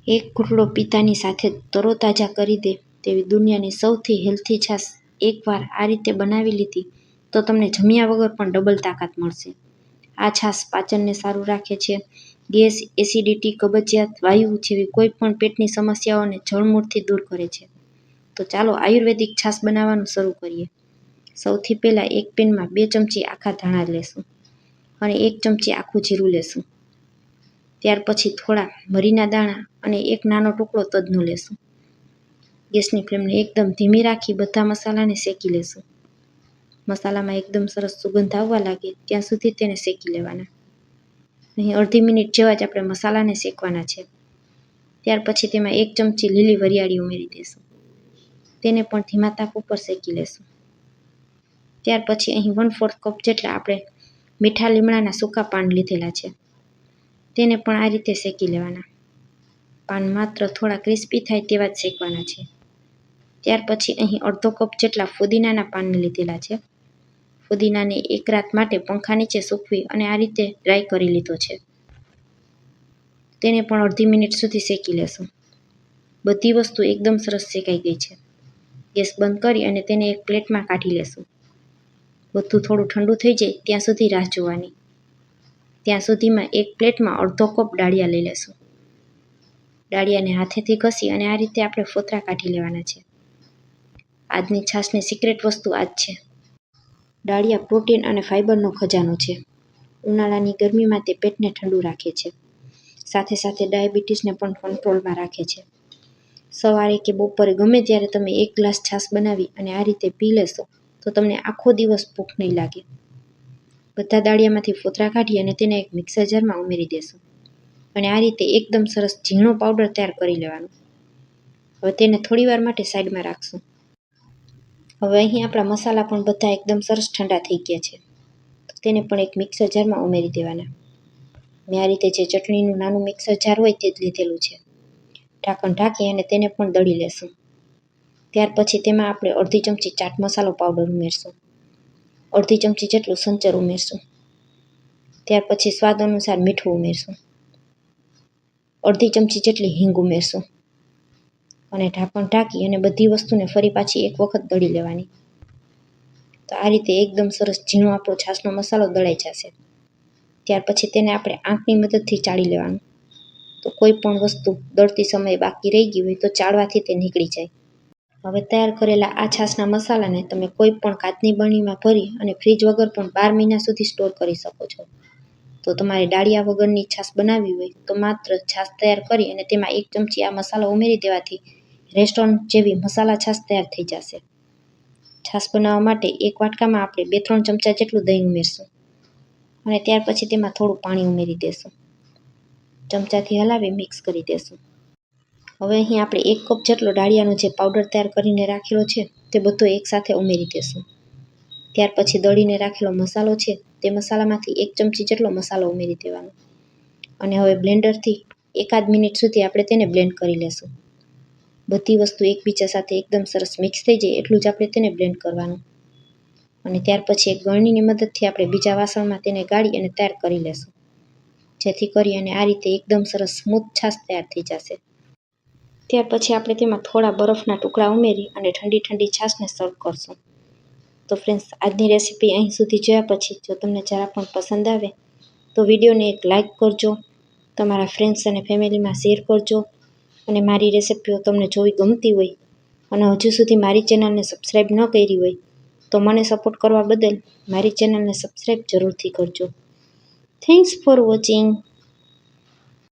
એક ઘૂંટડો પીતાની સાથે જ તરોતાજા કરી દે તેવી દુનિયાની સૌથી હેલ્થી છાશ એકવાર આ રીતે બનાવી લીધી તો તમને જમ્યા વગર પણ ડબલ તાકાત મળશે. આ છાશ પાચનને સારું રાખે છે. ગેસ, એસિડિટી, કબજિયાત, વાયુ જેવી કોઈ પણ પેટની સમસ્યાઓને જળમૂળથી દૂર કરે છે. તો ચાલો આયુર્વેદિક છાશ બનાવવાનું શરૂ કરીએ. સૌથી પહેલાં એક પેનમાં 2 ચમચી આખા ધાણા લેશું અને 1 ચમચી આખું જીરું લેશું. ત્યાર પછી થોડા મરીના દાણા અને એક નાનો ટુકડો તજનો લેશું. ગેસની ફ્લેમને એકદમ ધીમી રાખી બધા મસાલાને શેકી લેશું. મસાલામાં એકદમ સરસ સુગંધ આવવા લાગે ત્યાં સુધી તેને શેકી લેવાના. અહીં અડધી મિનિટ જેવા જ આપણે મસાલાને શેકવાના છે. ત્યાર પછી તેમાં 1 ચમચી લીલી વરિયાળી ઉમેરી દઈશું. તેને પણ ધીમા તાપ ઉપર શેકી લેશું. ત્યાર પછી અહીં 1/4 કપ જેટલા આપણે મીઠા લીમડાના સૂકા પાન લીધેલા છે. તેને પણ આ રીતે શેકી લેવાના. પાન માત્ર થોડા ક્રિસ્પી થાય તેવા જ શેકવાના છે. ત્યાર પછી અહીં અડધો કપ જેટલા ફુદીનાના પાનને લીધેલા છે. ફુદીનાને 1 રાત માટે પંખા નીચે સૂકવી અને આ રીતે ડ્રાય કરી લીધો છે. તેને પણ અડધી મિનિટ સુધી શેકી લેશું. બધી વસ્તુ એકદમ સરસ શેકાઈ ગઈ છે. ગેસ બંધ કરી અને તેને એક પ્લેટમાં કાઢી લેશું. બધું થોડું ઠંડુ થઈ જાય ત્યાં સુધી રાહ જોવાની. ત્યાં સુધીમાં એક પ્લેટમાં અડધો કપ ડાળિયા લઈ લેશું. ડાળિયાને હાથેથી ઘસી અને આ રીતે આપણે ફોતરા કાઢી લેવાના છે. આજની છાશની સિક્રેટ વસ્તુ આ જ છે. ડાળિયા પ્રોટીન અને ફાઇબરનો ખજાનો છે. ઉનાળાની ગરમીમાં તે પેટને ઠંડુ રાખે છે. સાથે સાથે ડાયાબિટીસને પણ કંટ્રોલમાં રાખે છે. સવારે કે બપોરે ગમે ત્યારે તમે 1 ગ્લાસ છાશ બનાવી અને આ રીતે પી લેશો તો તમને આખો દિવસ ભૂખ નહીં લાગે. બધા દાળિયામાંથી ફોતરા કાઢી અને તેને એક મિક્સર જારમાં ઉમેરી દેશું અને આ રીતે એકદમ સરસ ઝીણો પાવડર તૈયાર કરી લેવાનો. હવે તેને થોડીવાર માટે સાઈડમાં રાખશું. હવે અહીં આપણા મસાલા પણ બધા એકદમ સરસ ઠંડા થઈ ગયા છે. તો તેને પણ એક મિક્સર જારમાં ઉમેરી દેવાના. મેં આ રીતે જે ચટણીનું નાનું મિક્સર જાર હોય તે જ લીધેલું છે. ઢાંકણ ઢાંકી અને તેને પણ દળી લેશું. ત્યાર પછી તેમાં આપણે અડધી ચમચી ચાટ મસાલો પાવડર ઉમેરશું. અડધી ચમચી જેટલું સંચર ઉમેરશું. ત્યાર પછી સ્વાદ અનુસાર મીઠું ઉમેરશું. અડધી ચમચી જેટલી હિંગ ઉમેરશું અને ઢાંકણ ઢાંકી અને બધી વસ્તુને ફરી પાછી એક વખત દળી લેવાની. તો આ રીતે એકદમ સરસ ઝીણો આપણો છાશનો મસાલો દળાઈ જશે. ત્યાર પછી તેને આપણે આંખની મદદથી ચાળી લેવાનું. તો કોઈ પણ વસ્તુ દળતી સમયે બાકી રહી ગઈ હોય તો ચાળવાથી તે નીકળી જાય. હવે તૈયાર કરેલા આ છાશના મસાલાને તમે કોઈ પણ કાચની બરણીમાં ભરી અને ફ્રીજ વગર પણ 12 મહિના સુધી સ્ટોર કરી શકો છો. તો તમારે ડાળિયા વગરની છાશ બનાવવી હોય તો માત્ર છાશ તૈયાર કરી અને તેમાં 1 ચમચી આ મસાલો ઉમેરી દેવાથી રેસ્ટોરન્ટ જેવી મસાલા છાશ તૈયાર થઈ જશે. છાશ બનાવવા માટે એક વાટકામાં આપણે 2-3 ચમચા જેટલું દહીં ઉમેરશું અને ત્યાર પછી તેમાં થોડું પાણી ઉમેરી દેશું. ચમચાથી હલાવી મિક્સ કરી દેશું. હવે અહીં આપણે 1 કપ જેટલો ડાળિયાનો જે પાવડર તૈયાર કરીને રાખેલો છે તે બધો એકસાથે ઉમેરી દેશું. ત્યાર પછી દળીને રાખેલો મસાલો છે તે મસાલામાંથી 1 ચમચી જેટલો મસાલો ઉમેરી દેવાનો અને હવે બ્લેન્ડરથી 1 મિનિટ સુધી આપણે તેને બ્લેન્ડ કરી લેશું. બધી વસ્તુ એકબીજા સાથે એકદમ સરસ મિક્સ થઈ જાય એટલું જ આપણે તેને બ્લેન્ડ કરવાનું અને ત્યાર પછી એક ગળણીની મદદથી આપણે બીજા વાસણમાં તેને ગાળી અને તૈયાર કરી લેશું. જેથી કરી અને આ રીતે એકદમ સરસ સ્મૂથ છાશ તૈયાર થઈ જશે. ત્યાર પછી આપણે તેમાં થોડા બરફના ટુકડા ઉમેરી અને ઠંડી છાશને સર્વ કરશું. તો ફ્રેન્ડ્સ, આજની રેસીપી અહીં સુધી જોયા પછી જો તમને જરા પણ પસંદ આવે તો વિડીયોને એક લાઇક કરજો, તમારા ફ્રેન્ડ્સ અને ફેમિલીમાં શેર કરજો અને મારી રેસીપીઓ તમને જોવી ગમતી હોય અને હજુ સુધી મારી ચેનલને સબસ્ક્રાઈબ ન કરી હોય તો મને સપોર્ટ કરવા બદલ મારી ચેનલને સબસ્ક્રાઈબ જરૂરથી કરજો. Thanks for watching.